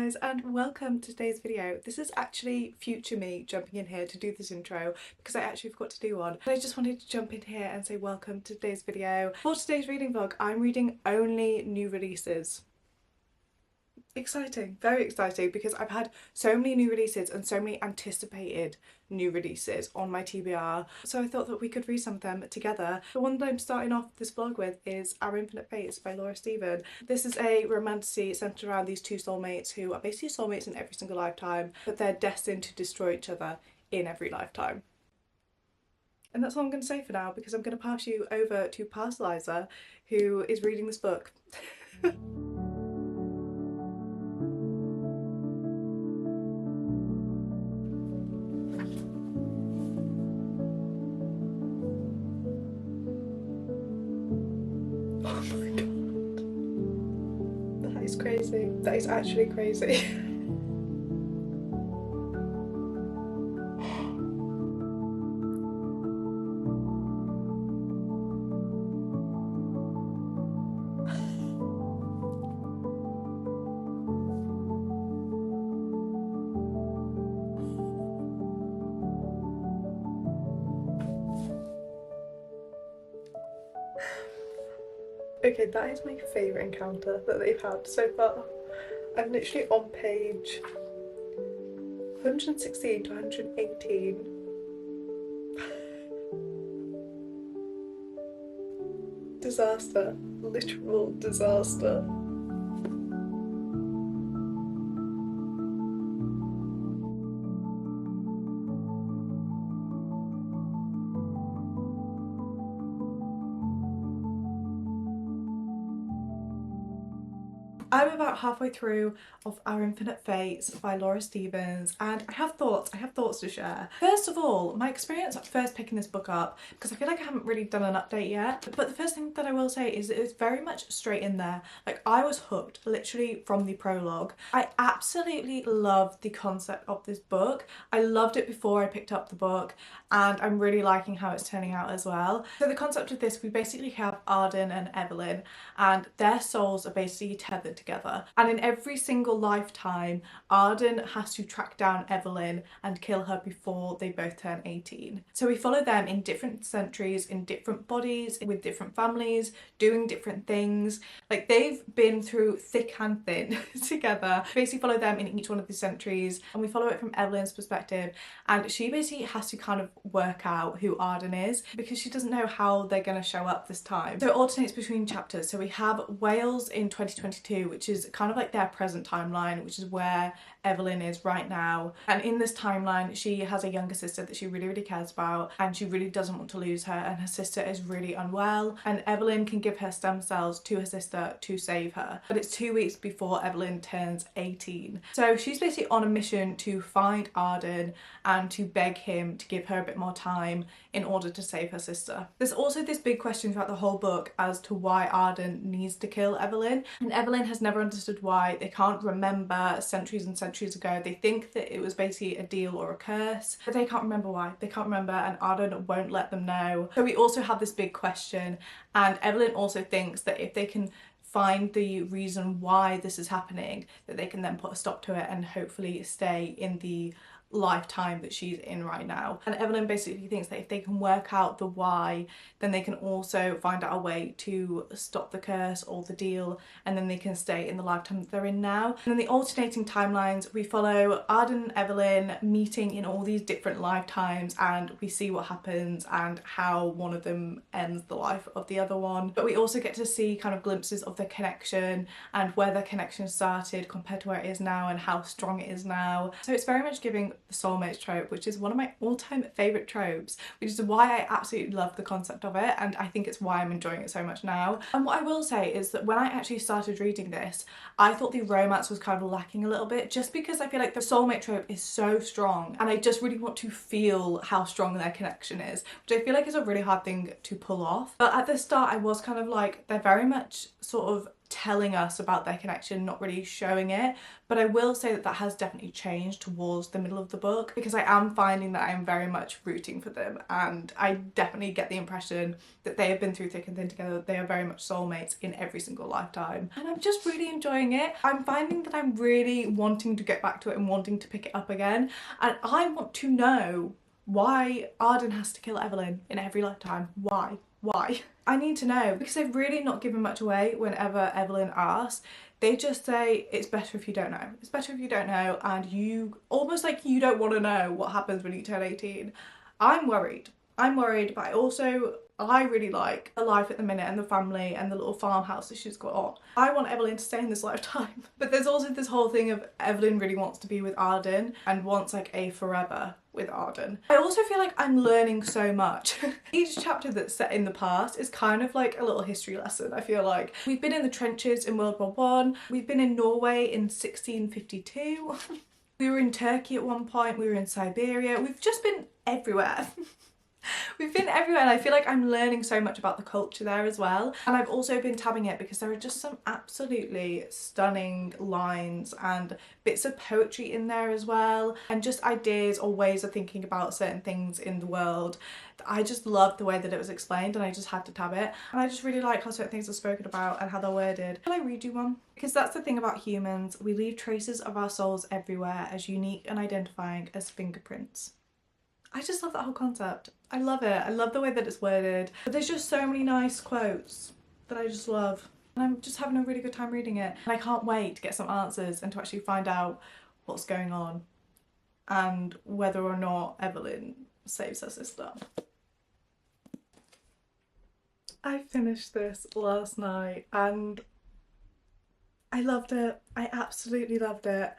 guys, and welcome to today's video. This is actually future me jumping in here to do this intro because I actually forgot to do one. But I just wanted to jump in here and say welcome to today's video. For today's reading vlog, I'm reading only new releases. Exciting, very exciting, because I've had so many new releases and so many anticipated new releases on my TBR, so I thought that we could read some of them together. The one that I'm starting off this vlog with is Our Infinite Fates by Laura Stephen. This is a romantasy centred around these two soulmates who are basically soulmates in every single lifetime, but they're destined to destroy each other in every lifetime. And that's all I'm going to say for now, because I'm going to pass you over to Liza, who is reading this book. Oh my god. That is crazy. That is actually crazy. Okay, that is my favourite encounter that they've had so far. I'm literally on page 116 to 118. Disaster. Literal disaster. I'm about halfway through of Our Infinite Fates by Laura Stevens, and I have thoughts to share. First of all, my experience at first picking this book up, because I feel like I haven't really done an update yet, but the first thing that I will say is that it's very much straight in there. Like, I was hooked literally from the prologue. I absolutely love the concept of this book. I loved it before I picked up the book, and I'm really liking how it's turning out as well. So the concept of this, we basically have Arden and Evelyn, and their souls are basically tethered together, and in every single lifetime Arden has to track down Evelyn and kill her before they both turn 18. So we follow them in different centuries, in different bodies, with different families, doing different things. Like, they've been through thick and thin together. We basically follow them in each one of these centuries, and we follow it from Evelyn's perspective, and she basically has to kind of work out who Arden is because she doesn't know how they're going to show up this time. So it alternates between chapters. So we have Wales in 2022, which is kind of like their present timeline, which is where Evelyn is right now. And in this timeline, she has a younger sister that she really cares about, and she really doesn't want to lose her, and her sister is really unwell, and Evelyn can give her stem cells to her sister to save her. But it's 2 weeks before Evelyn turns 18. So she's basically on a mission to find Arden and to beg him to give her a bit more time in order to save her sister. There's also this big question throughout the whole book as to why Arden needs to kill Evelyn, and Evelyn has never understood why. They can't remember centuries and centuries ago. They think that it was basically a deal or a curse, but they can't remember why. They can't remember, and Arden won't let them know. So we also have this big question, and Evelyn also thinks that if they can find the reason why this is happening, that they can then put a stop to it and hopefully stay in the lifetime that she's in right now. And Evelyn basically thinks that if they can work out the why, then they can also find out a way to stop the curse or the deal, and then they can stay in the lifetime that they're in now. And in the alternating timelines, we follow Arden and Evelyn meeting in all these different lifetimes, and we see what happens and how one of them ends the life of the other one. But we also get to see kind of glimpses of their connection and where their connection started compared to where it is now and how strong it is now. So it's very much giving the soulmates trope, which is one of my all-time favourite tropes, which is why I absolutely love the concept of it, and I think it's why I'm enjoying it so much now. And what I will say is that when I actually started reading this, I thought the romance was kind of lacking a little bit, just because I feel like the soulmate trope is so strong, and I just really want to feel how strong their connection is, which I feel like is a really hard thing to pull off. But at the start I was kind of like, they're very much sort of telling us about their connection, not really showing it. But I will say that that has definitely changed towards the middle of the book, because I am finding that I am very much rooting for them, and I definitely get the impression that they have been through thick and thin together. They are very much soulmates in every single lifetime, and I'm just really enjoying it. I'm finding that I'm really wanting to get back to it and wanting to pick it up again, and I want to know why Arden has to kill Evelyn in every lifetime. Why? I need to know, because they've really not given much away whenever Evelyn asks. They just say, it's better if you don't know. It's better if you don't know, and you almost like you don't want to know what happens when you turn 18. I'm worried. But I really like her life at the minute and the family and the little farmhouse that she's got. I want Evelyn to stay in this lifetime. But there's also this whole thing of Evelyn really wants to be with Arden and wants like a forever with Arden. I also feel like I'm learning so much. Each chapter that's set in the past is kind of like a little history lesson, I feel like. We've been in the trenches in World War I. We've been in Norway in 1652. We were in Turkey at one point. We were in Siberia. We've just been everywhere. We've been everywhere, and I feel like I'm learning so much about the culture there as well. And I've also been tabbing it because there are just some absolutely stunning lines and bits of poetry in there as well, and just ideas or ways of thinking about certain things in the world. I just loved the way that it was explained, and I just had to tab it. And I just really like how certain things are spoken about and how they're worded. Will I read you one? Because that's the thing about humans. We leave traces of our souls everywhere, as unique and identifying as fingerprints. I just love that whole concept. I love it. I love the way that it's worded. But there's just so many nice quotes that I just love. And I'm just having a really good time reading it. And I can't wait to get some answers and to actually find out what's going on and whether or not Evelyn saves her sister. I finished this last night and I loved it. I absolutely loved it.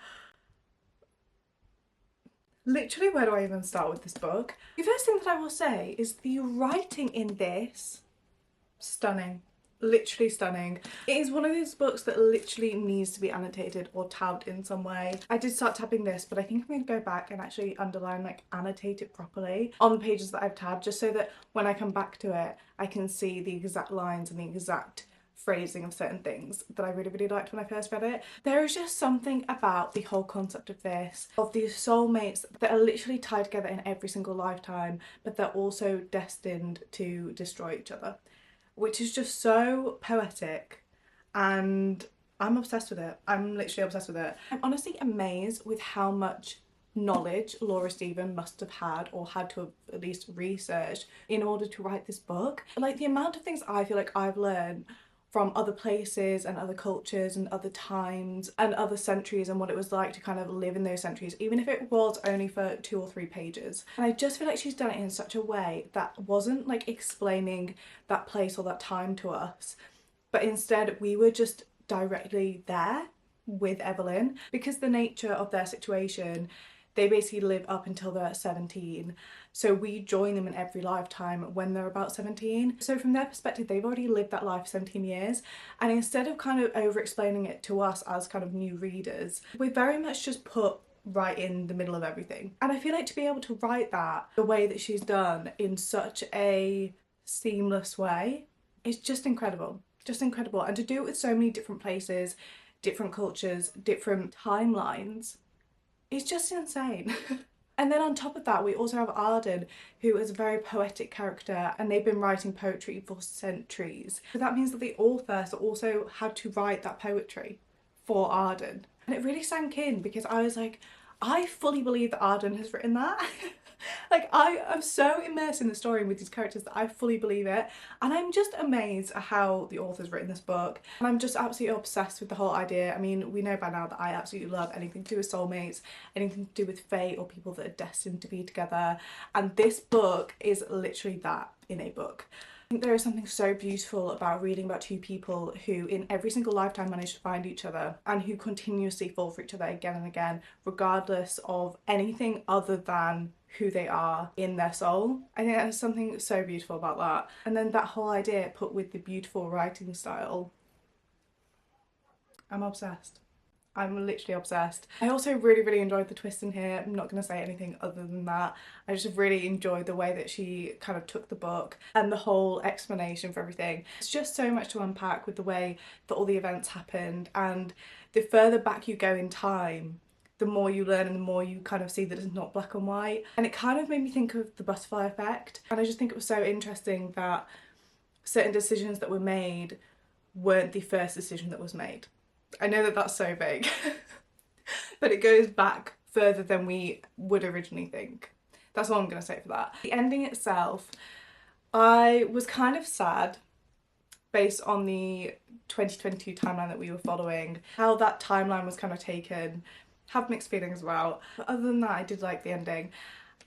Literally, where do I even start with this book? The first thing that I will say is the writing in this, stunning. Literally stunning. It is one of those books that literally needs to be annotated or tabbed in some way. I did start tabbing this, but I think I'm going to go back and actually underline, like annotate it properly on the pages that I've tabbed, just so that when I come back to it, I can see the exact lines and the exact phrasing of certain things that I really liked when I first read it. There is just something about the whole concept of this, of these soulmates that are literally tied together in every single lifetime, but they're also destined to destroy each other, which is just so poetic, and I'm obsessed with it. I'm literally obsessed with it. I'm honestly amazed with how much knowledge Laura Stephen must have had, or had to have at least researched, in order to write this book. Like, the amount of things I feel like I've learned from other places and other cultures and other times and other centuries, and what it was like to kind of live in those centuries, even if it was only for 2 or 3 pages. And I just feel like she's done it in such a way that wasn't like explaining that place or that time to us, but instead we were just directly there with Evelyn, because the nature of their situation, they basically live up until they're 17. So we join them in every lifetime when they're about 17. So from their perspective, they've already lived that life for 17 years. And instead of kind of over explaining it to us as kind of new readers, we're very much just put right in the middle of everything. And I feel like to be able to write that the way that she's done, in such a seamless way, is just incredible. Just incredible. And to do it with so many different places, different cultures, different timelines, it's just insane. And then on top of that, we also have Arden, who is a very poetic character, and they've been writing poetry for centuries. So that means that the author also had to write that poetry for Arden. And it really sank in, because I was like, I fully believe that Arden has written that. Like, I am so immersed in the story and with these characters that I fully believe it. And I'm just amazed at how the author's written this book. And I'm just absolutely obsessed with the whole idea. I mean, we know by now that I absolutely love anything to do with soulmates, anything to do with fate, or people that are destined to be together. And this book is literally that in a book. I think there is something so beautiful about reading about 2 people who in every single lifetime manage to find each other, and who continuously fall for each other again and again, regardless of anything other than who they are in their soul. I think there's something so beautiful about that. And then that whole idea put with the beautiful writing style, I'm obsessed. I'm literally obsessed. I also really enjoyed the twist in here. I'm not going to say anything other than that. I just really enjoyed the way that she kind of took the book and the whole explanation for everything. It's just so much to unpack with the way that all the events happened, and the further back you go in time, the more you learn and the more you kind of see that it's not black and white. And it kind of made me think of the butterfly effect, and I just think it was so interesting that certain decisions that were made weren't the first decision that was made. I know that that's so vague, but it goes back further than we would originally think. That's all I'm going to say for that. The ending itself, I was kind of sad based on the 2022 timeline that we were following, how that timeline was kind of taken. Have mixed feelings about. But other than that, I did like the ending,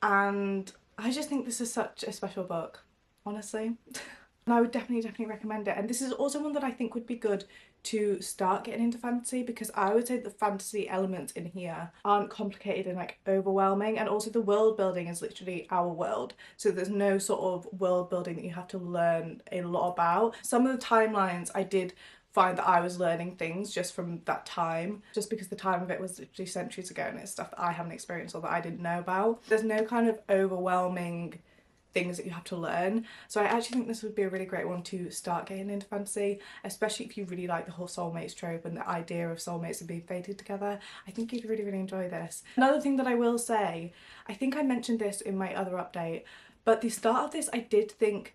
and I just think this is such a special book, honestly. And I would definitely recommend it. And this is also one that I think would be good to start getting into fantasy, because I would say the fantasy elements in here aren't complicated and like overwhelming, and also the world building is literally our world, so there's no sort of world building that you have to learn a lot about. Some of the timelines I did find that I was learning things just from that time, just because the time of it was literally centuries ago and it's stuff that I haven't experienced or that I didn't know about. There's no kind of overwhelming things that you have to learn. So I actually think this would be a really great one to start getting into fantasy, especially if you really like the whole soulmates trope and the idea of soulmates and being fated together. I think you'd really enjoy this. Another thing that I will say, I think I mentioned this in my other update, but the start of this I did think,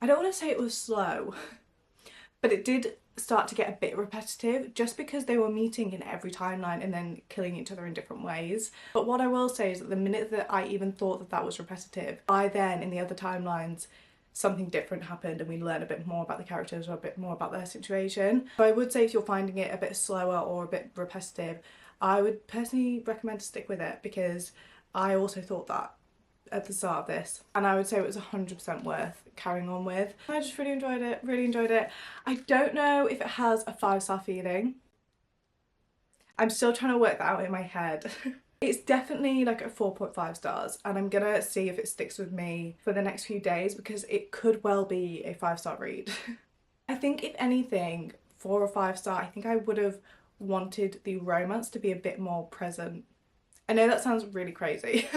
I don't want to say it was slow, but it did start to get a bit repetitive just because they were meeting in every timeline and then killing each other in different ways. But what I will say is that the minute that I even thought that that was repetitive, by then in the other timelines something different happened and we learn a bit more about the characters or a bit more about their situation. So I would say if you're finding it a bit slower or a bit repetitive, I would personally recommend to stick with it, because I also thought that at the start of this, and I would say it was 100% worth carrying on with. I just really enjoyed it. I don't know if it has a 5-star feeling. I'm still trying to work that out in my head. It's definitely like a 4.5 stars, and I'm gonna see if it sticks with me for the next few days, because it could well be a 5-star read. I think if anything, for a 5-star, I think I would have wanted the romance to be a bit more present. I know that sounds really crazy.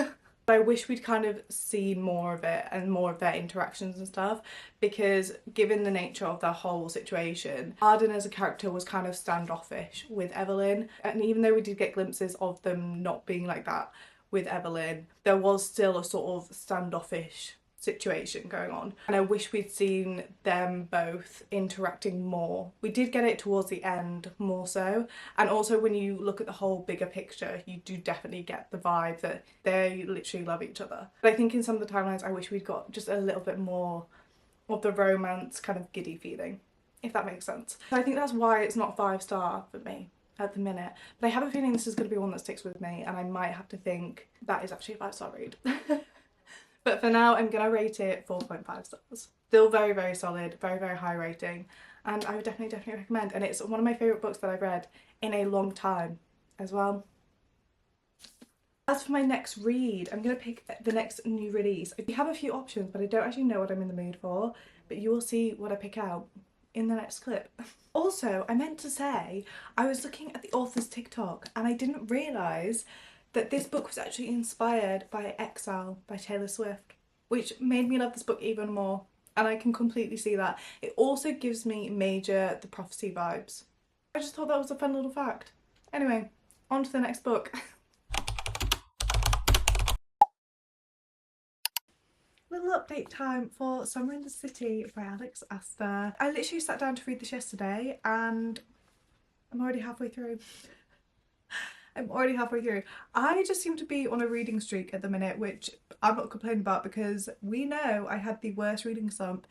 I wish we'd kind of seen more of it and more of their interactions and stuff, because given the nature of the whole situation, Arden as a character was kind of standoffish with Evelyn, and even though we did get glimpses of them not being like that with Evelyn, there was still a sort of standoffish situation going on, and I wish we'd seen them both interacting more. We did get it towards the end more so, and also when you look at the whole bigger picture, you do definitely get the vibe that they literally love each other. But I think in some of the timelines I wish we'd got just a little bit more of the romance kind of giddy feeling, if that makes sense. So I think that's why it's not 5-star for me at the minute, but I have a feeling this is going to be one that sticks with me, and I might have to think that is actually a 5-star read. But for now, I'm gonna rate it 4.5 stars. Still very solid, very high rating, and I would definitely recommend. And it's one of my favourite books that I've read in a long time as well. As for my next read, I'm gonna pick the next new release. We have a few options, but I don't actually know what I'm in the mood for, but you will see what I pick out in the next clip. Also, I meant to say, I was looking at the author's TikTok and I didn't realise that this book was actually inspired by Exile by Taylor Swift, which made me love this book even more, and I can completely see that. It also gives me major The Prophecy vibes. I just thought that was a fun little fact. Anyway, on to the next book. Little update time for Summer in the City by Alex Aster. I literally sat down to read this yesterday and I'm already halfway through. I just seem to be on a reading streak at the minute, which I'm not complaining about, because we know I had the worst reading slump.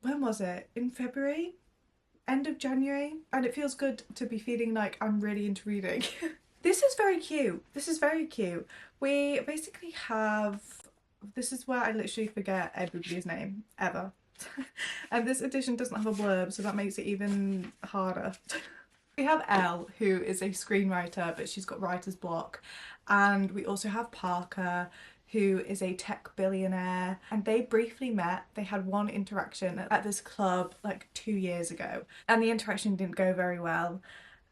When was it? In February? End of January? And it feels good to be feeling like I'm really into reading. This is very cute. We basically have... This is where I literally forget everybody's name, ever. And this edition doesn't have a blurb, so that makes it even harder. We have Elle, who is a screenwriter, but she's got writer's block. And we also have Parker, who is a tech billionaire. And they briefly met. They had one interaction at this club like 2 years ago. And the interaction didn't go very well.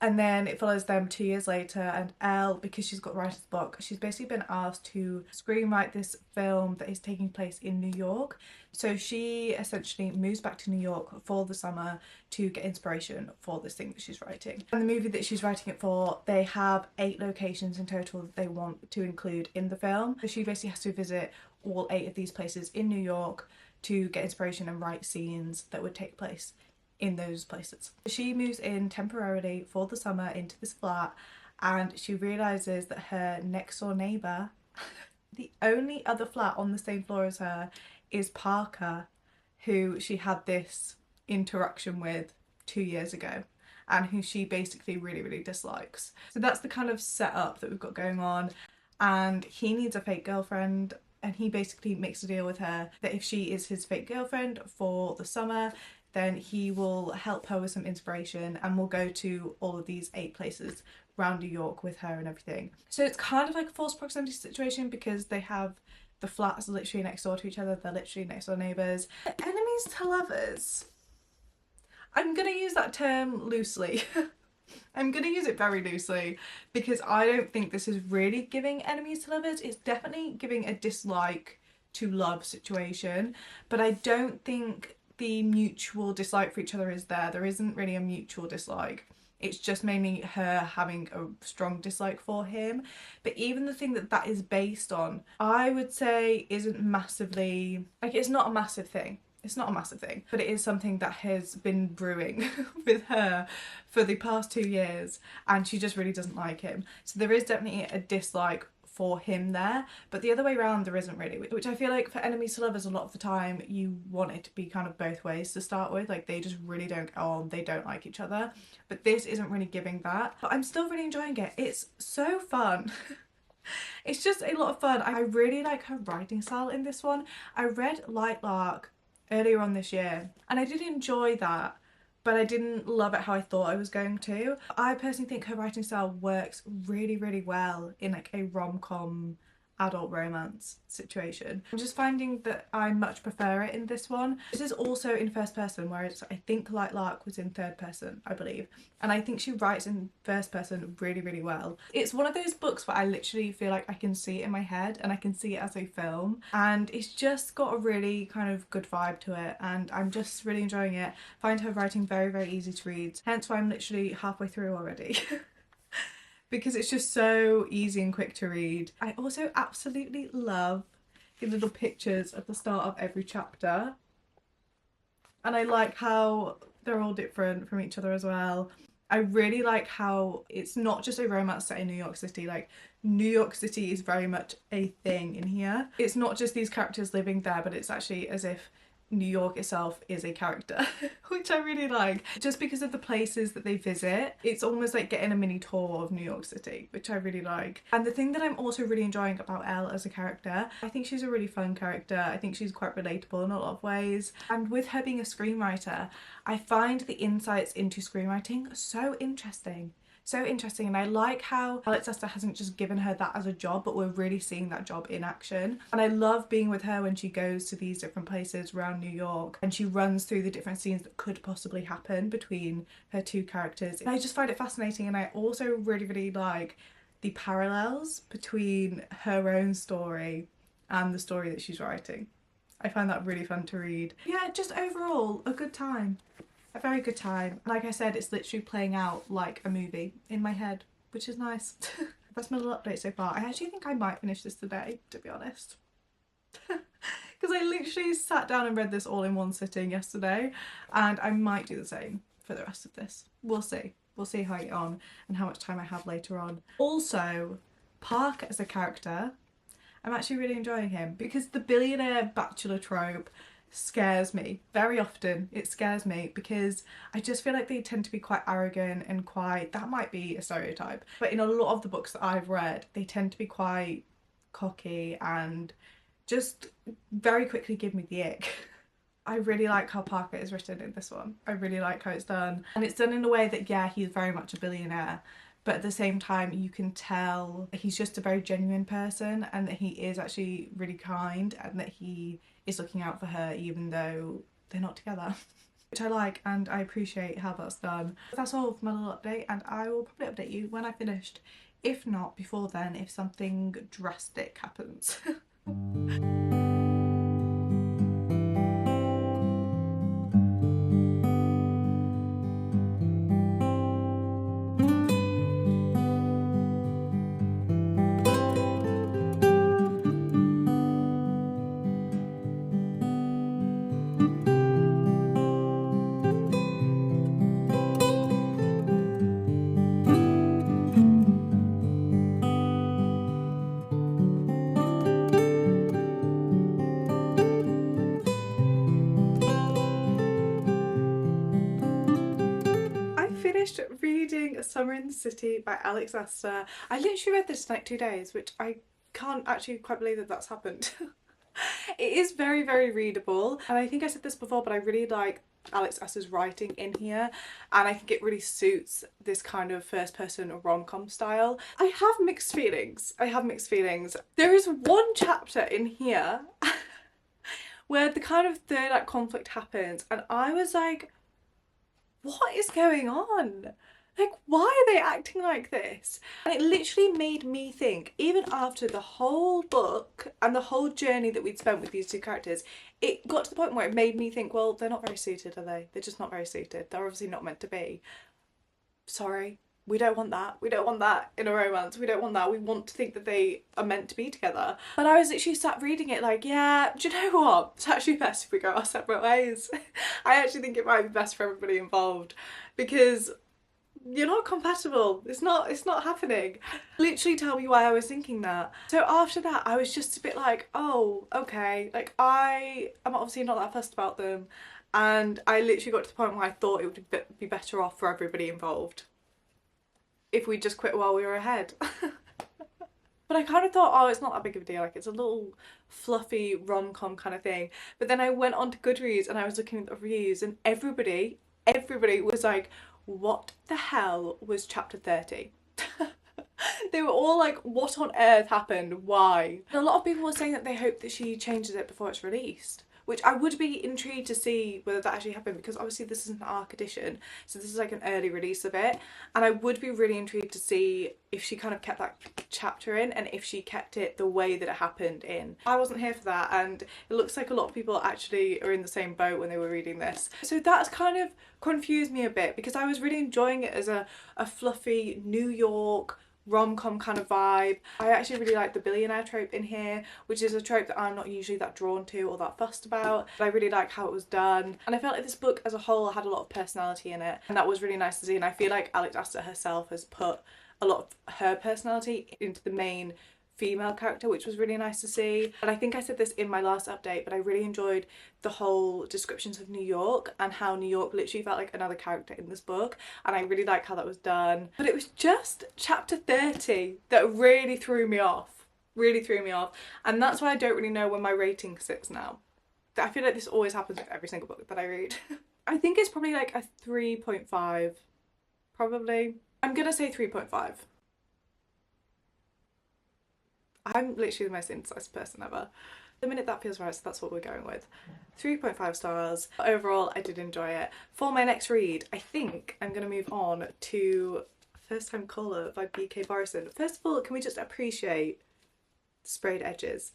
And then it follows them 2 years later, and Elle, because she's got writer's block, she's basically been asked to screenwrite this film that is taking place in New York. So she essentially moves back to New York for the summer to get inspiration for this thing that she's writing. And the movie that she's writing it for, they have 8 locations in total that they want to include in the film. So she basically has to visit all 8 of these places in New York to get inspiration and write scenes that would take place in those places. She moves in temporarily for the summer into this flat, and she realises that her next door neighbour, the only other flat on the same floor as her, is Parker, who she had this interaction with 2 years ago and who she basically really dislikes. So that's the kind of setup that we've got going on, and he needs a fake girlfriend, and he basically makes a deal with her that if she is his fake girlfriend for the summer, then he will help her with some inspiration and will go to all of these 8 places around New York with her and everything. So it's kind of like a false proximity situation because they have the flats literally next door to each other, they're literally next door neighbours. Enemies to lovers. I'm gonna use that term loosely. I'm gonna use it very loosely because I don't think this is really giving enemies to lovers. It's definitely giving a dislike to love situation, but I don't think the mutual dislike for each other is there. There isn't really a mutual dislike. It's just mainly her having a strong dislike for him. But even the thing that that is based on, I would say isn't massively, like, it's not a massive thing. It's not a massive thing, but it is something that has been brewing with her for the past 2 years, and she just really doesn't like him. So there is definitely a dislike for him there, but the other way around there isn't really, which I feel like for enemies to lovers a lot of the time you want it to be kind of both ways to start with, like they just really don't get on, they don't like each other, but this isn't really giving that. But I'm still really enjoying it. It's so fun. It's just a lot of fun. I really like her writing style in this one. I read Light Lark earlier on this year and I did enjoy that, but I didn't love it how I thought I was going to. I personally think her writing style works really well in like a rom-com adult romance situation. I'm just finding that I much prefer it in this one. This is also in first person, whereas I think Light Lark was in third person, I believe. And I think she writes in first person really well. It's one of those books where I literally feel like I can see it in my head and I can see it as a film. And it's just got a really kind of good vibe to it. And I'm just really enjoying it. I find her writing very easy to read. Hence why I'm literally halfway through already. Because it's just so easy and quick to read. I also absolutely love the little pictures at the start of every chapter. And I like how they're all different from each other as well. I really like how it's not just a romance set in New York City, like New York City is very much a thing in here. It's not just these characters living there, but it's actually as if New York itself is a character, which I really like. Just because of the places that they visit, it's almost like getting a mini tour of New York City, which I really like. And the thing that I'm also really enjoying about Elle as a character, I think she's a really fun character. I think she's quite relatable in a lot of ways. And with her being a screenwriter, I find the insights into screenwriting so interesting. So interesting, and I like how Alex Esther hasn't just given her that as a job, but we're really seeing that job in action. And I love being with her when she goes to these different places around New York and she runs through the different scenes that could possibly happen between her 2 characters. And I just find it fascinating, and I also really like the parallels between her own story and the story that she's writing. I find that really fun to read. Yeah, just overall a good time. A very good time. Like I said, it's literally playing out like a movie in my head, which is nice. That's my little update so far. I actually think I might finish this today, to be honest. Because I literally sat down and read this all in one sitting yesterday, and I might do the same for the rest of this. We'll see. We'll see how I get on and how much time I have later on. Also, Park as a character, I'm actually really enjoying him because the billionaire bachelor trope scares me very often. It scares me because I just feel like they tend to be quite arrogant and quite, that might be a stereotype, but in a lot of the books that I've read they tend to be quite cocky and just very quickly give me the ick. I really like how Parker is written in this one. I really like how it's done, and it's done in a way that, yeah, he's very much a billionaire, but at the same time you can tell he's just a very genuine person and that he is actually really kind and that he is looking out for her even though they're not together. which I like and I appreciate how that's done. That's all for my little update, and I will probably update you when I finished, if not before then, if something drastic happens. Reading Summer in the City by Alex Astor. I literally read this in like 2 days, which I can't actually quite believe that that's happened. It is very, very readable, and I think I said this before, but I really like Alex Astor's writing in here, and I think it really suits this kind of first person rom-com style. I have mixed feelings. I have mixed feelings. There is one chapter in here where the kind of third act conflict happens, and I was like, what is going on? Like, why are they acting like this? And it literally made me think, even after the whole book and the whole journey that we'd spent with these two characters, it got to the point where it made me think, well, they're not very suited, are they? They're just not very suited. They're obviously not meant to be. Sorry. We don't want that. We don't want that in a romance. We don't want that. We want to think that they are meant to be together. But I was literally sat reading it like, yeah, do you know what? It's actually best if we go our separate ways. I actually think it might be best for everybody involved, because you're not compatible. It's not happening. Literally tell me why I was thinking that. So after that, I was just a bit like, oh, okay. Like, I am obviously not that fussed about them. And I literally got to the point where I thought it would be better off for everybody involved if we just quit while we were ahead. But I kind of thought, oh, it's not that big of a deal, like it's a little fluffy rom-com kind of thing. But then I went on to Goodreads and I was looking at the reviews, and everybody was like, what the hell was chapter 30? They were all like, what on earth happened? Why? And a lot of people were saying that they hope that she changes it before it's released, which I would be intrigued to see whether that actually happened, because obviously this is an ARC edition, so this is like an early release of it, and I would be really intrigued to see if she kind of kept that chapter in and if she kept it the way that it happened in. I wasn't here for that, and it looks like a lot of people actually are in the same boat when they were reading this. So that's kind of confused me a bit, because I was really enjoying it as a fluffy New York rom-com kind of vibe. I actually really like the billionaire trope in here, which is a trope that I'm not usually that drawn to or that fussed about, but I really like how it was done, and I felt like this book as a whole had a lot of personality in it, and that was really nice to see. And I feel like Alex Astor herself has put a lot of her personality into the main female character, which was really nice to see. And I think I said this in my last update, but I really enjoyed the whole descriptions of New York and how New York literally felt like another character in this book, and I really like how that was done. But it was just chapter 30 that really threw me off, and that's why I don't really know where my rating sits now. I feel like this always happens with every single book that I read. I think it's probably like a 3.5, probably. I'm gonna say 3.5. I'm literally the most indecisive person ever. The minute that feels right, so that's what we're going with. 3.5 stars. Overall, I did enjoy it. For my next read, I think I'm going to move on to First Time Colour by B.K. Borison. First of all, can we just appreciate the sprayed edges?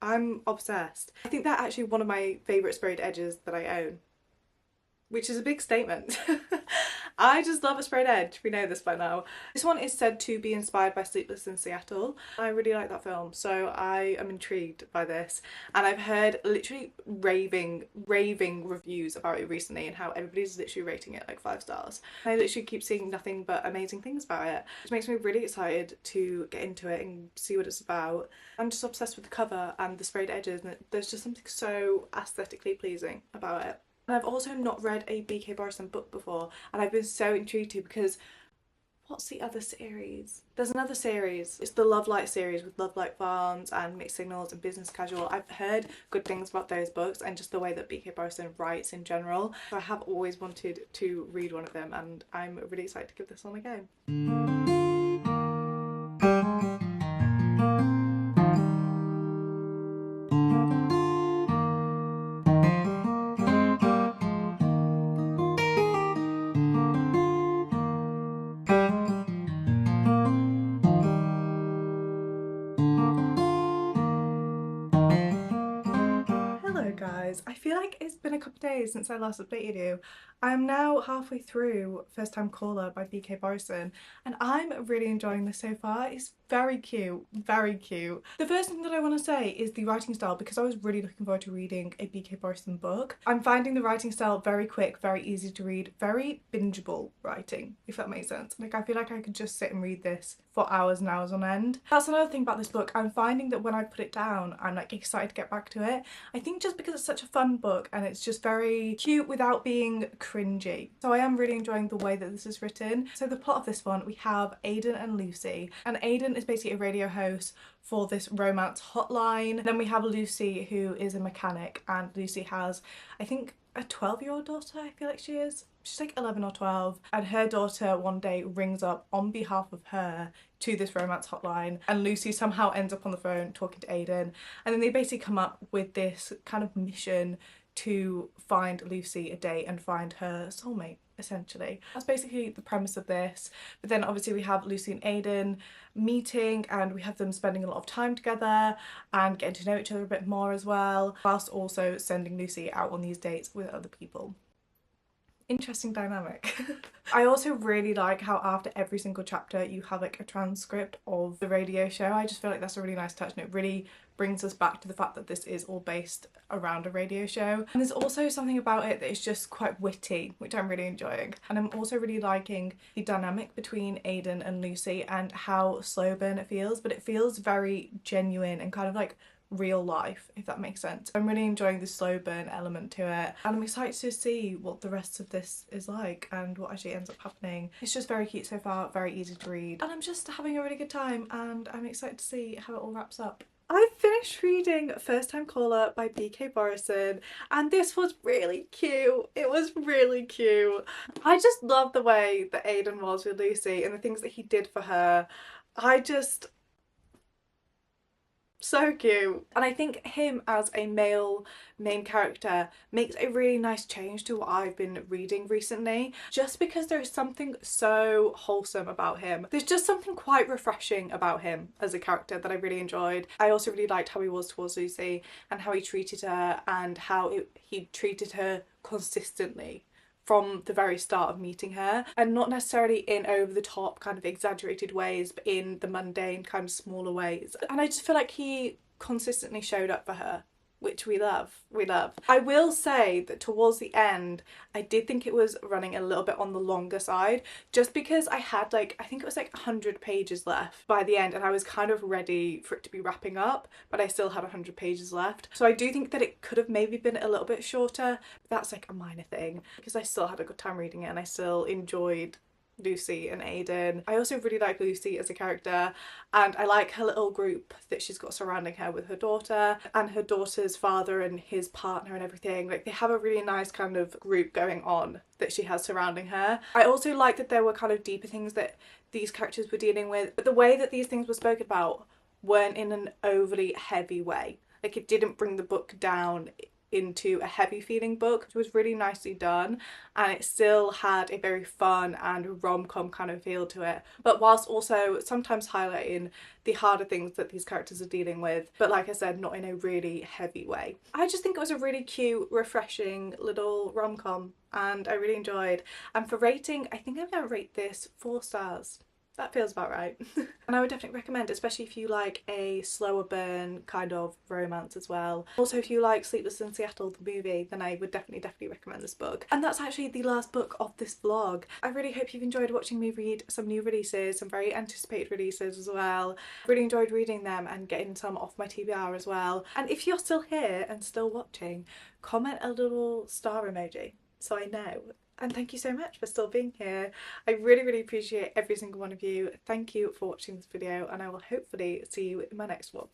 I'm obsessed. I think they're actually one of my favourite sprayed edges that I own, which is a big statement. I just love a sprayed edge, we know this by now. This one is said to be inspired by Sleepless in Seattle. I really like that film, so I am intrigued by this. And I've heard literally raving reviews about it recently, and how everybody's literally rating it like 5 stars. I literally keep seeing nothing but amazing things about it, which makes me really excited to get into it and see what it's about. I'm just obsessed with the cover and the sprayed edges, and there's just something so aesthetically pleasing about it. And I've also not read a B.K. Borison book before, and I've been so intrigued to, because what's the other series? There's another series. It's the Love Light series with Love Light Farms and Mixed Signals and Business Casual. I've heard good things about those books and just the way that B.K. Borison writes in general. So I have always wanted to read one of them, and I'm really excited to give this one a go. guys. I feel like it's been a couple of days since I last updated you. I'm now halfway through First Time Caller by BK Borison and I'm really enjoying this so far. It's very cute, very cute. The first thing that I want to say is the writing style, because I was really looking forward to reading a BK Borison book. I'm finding the writing style very quick, very easy to read, very bingeable writing, if that makes sense. Like, I feel like I could just sit and read this for hours and hours on end. That's another thing about this book. I'm finding that when I put it down, I'm like excited to get back to it. I think just because it's such a fun book and it's just very cute without being cringy. So I am really enjoying the way that this is written. So the plot of this one, we have Aiden and Lucy, and Aiden is basically a radio host for this romance hotline. Then we have Lucy, who is a mechanic, and Lucy has, I think, a 12-year-old daughter, I feel like she is. She's like 11 or 12, and her daughter one day rings up on behalf of her to this romance hotline, and Lucy somehow ends up on the phone talking to Aiden, and then they basically come up with this kind of mission to find Lucy a date and find her soulmate, essentially. That's basically the premise of this. But then obviously we have Lucy and Aiden meeting, and we have them spending a lot of time together and getting to know each other a bit more as well, whilst also sending Lucy out on these dates with other people. Interesting dynamic. I also really like how after every single chapter you have like a transcript of the radio show. I just feel like that's a really nice touch, and it really brings us back to the fact that this is all based around a radio show. And there's also something about it that is just quite witty, which I'm really enjoying. And I'm also really liking the dynamic between Aiden and Lucy and how slow burn it feels, but it feels very genuine and kind of like real life, if that makes sense. I'm really enjoying the slow burn element to it, and I'm excited to see what the rest of this is like and what actually ends up happening. It's just very cute so far, very easy to read, and I'm just having a really good time, and I'm excited to see how it all wraps up. I finished reading First Time Caller by BK Borison, and this was really cute. It was really cute. I just love the way that Aiden was with Lucy and the things that he did for her. So cute. And I think him as a male main character makes a really nice change to what I've been reading recently, just because there is something so wholesome about him. There's just something quite refreshing about him as a character that I really enjoyed. I also really liked how he was towards Lucy and how he treated her, and how he treated her consistently from the very start of meeting her, and not necessarily in over the top kind of exaggerated ways, but in the mundane kind of smaller ways. And I just feel like he consistently showed up for her, which we love. I will say that towards the end I did think it was running a little bit on the longer side, just because I had like, I think it was like 100 pages left by the end, and I was kind of ready for it to be wrapping up, but I still had 100 pages left. So I do think that it could have maybe been a little bit shorter, but that's like a minor thing, because I still had a good time reading it and I still enjoyed Lucy and Aiden. I also really like Lucy as a character, and I like her little group that she's got surrounding her with her daughter and her daughter's father and his partner and everything. Like, they have a really nice kind of group going on that she has surrounding her. I also like that there were kind of deeper things that these characters were dealing with, but the way that these things were spoken about weren't in an overly heavy way. Like, it didn't bring the book down into a heavy feeling book. It was really nicely done, and it still had a very fun and rom-com kind of feel to it, but whilst also sometimes highlighting the harder things that these characters are dealing with, but like I said, not in a really heavy way. I just think it was a really cute, refreshing little rom-com, and I really enjoyed. And for rating, I think I'm gonna rate this 4 stars. That feels about right. And I would definitely recommend, especially if you like a slower burn kind of romance as well. Also, if you like Sleepless in Seattle, the movie, then I would definitely recommend this book. And that's actually the last book of this vlog. I really hope you've enjoyed watching me read some new releases, some very anticipated releases as well. Really enjoyed reading them and getting some off my TBR as well. And if you're still here and still watching, comment a little star emoji so I know. And thank you so much for still being here. I really appreciate every single one of you. Thank you for watching this video, and I will hopefully see you in my next one.